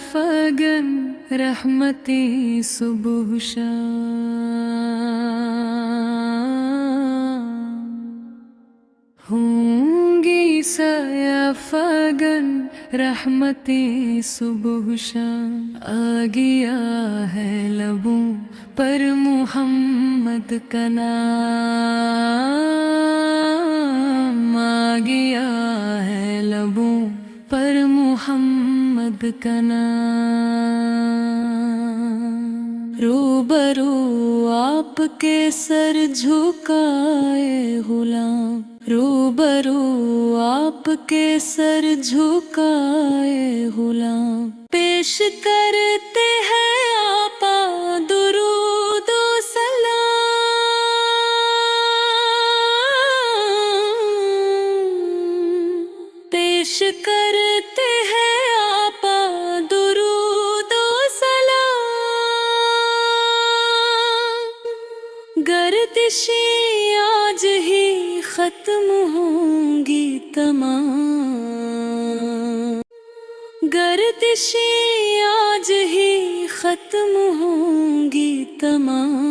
فگن رحمتی صبح شام، ہوں گی سایہ فگن رحمتی صبح شام، آ گیا ہے لبوں پر محمد کا نام، آ گیا ہے لبوں پر محمد کا نام، روبرو آپ کے سر جھکائے غلام، روبرو آپ کے سر جھکائے غلام، پیش کرتے ہیں آپا درود و سلام، پیش کرتے ہیں آپا درود و سلام، گردشیں آج ہی ختم ہوں گی تمام، گردشیں آج ہی ختم ہوں گی تمام،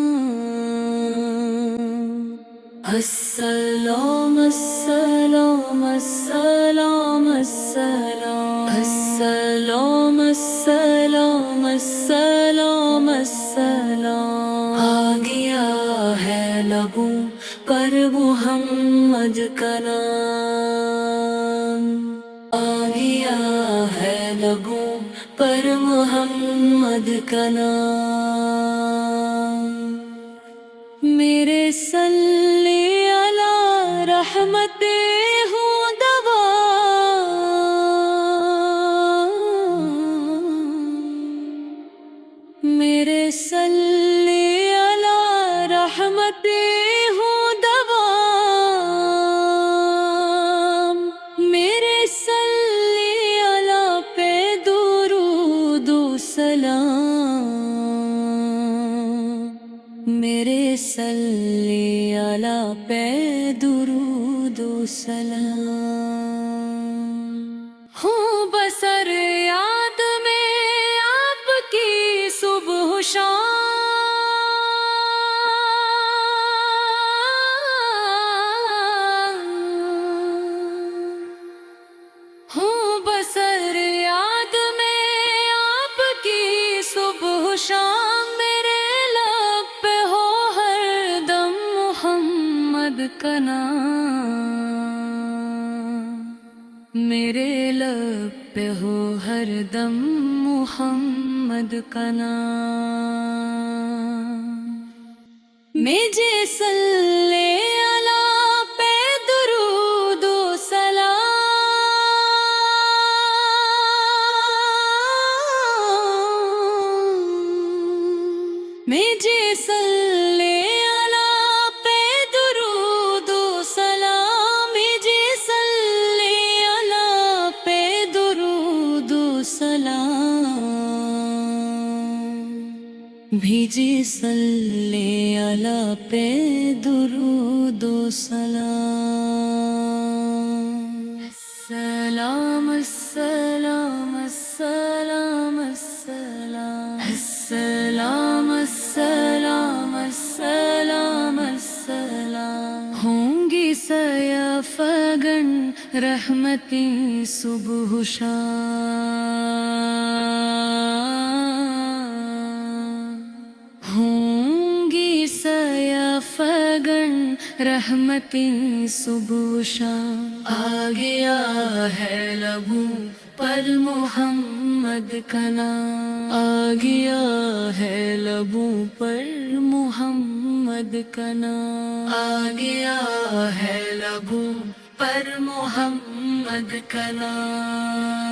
السلام السلام السلام السلام السلام السلام السلام السلام، آ گیا ہے لبوں پر محمد کا نام، آ گیا ہے لبوں پر محمد کا نام، میرے صلی علی رحمتِ ہوں دوا، میرے صلی علی رحمتِ ہوں دوا، میرے صلی علی پہ درود و سلام، میرے صلی علی پہ درود و سلام، ہوں بسر یاد میں آپ کی صبح و شام، ہوں بسر یاد میں آپ کی صبح و شام، میرے لب پہ ہو ہر دم محمد کا نام، میرے لب پہ ہو ہر دم محمد کا نام، مجھے صلی علی پہ درود و سلام، مجھے صلی علی پہ درود و سلام، مجھے صلی علی پہ درود و سلام، بھیجی صلی علی پہ درود و سلام، السلام السلام السلام السلام السلام السلام السلام السلام، ہوں گی سایہ فگن رحمتی صبح و شام، ہوں گی سایہ فگن رحمتی صبح و شام، آ گیا ہے لبوں پر محمد کا نام، آ گیا ہے لبوں پر محمد کا نام، آ گیا ہے لبوں پر محمد کا نام۔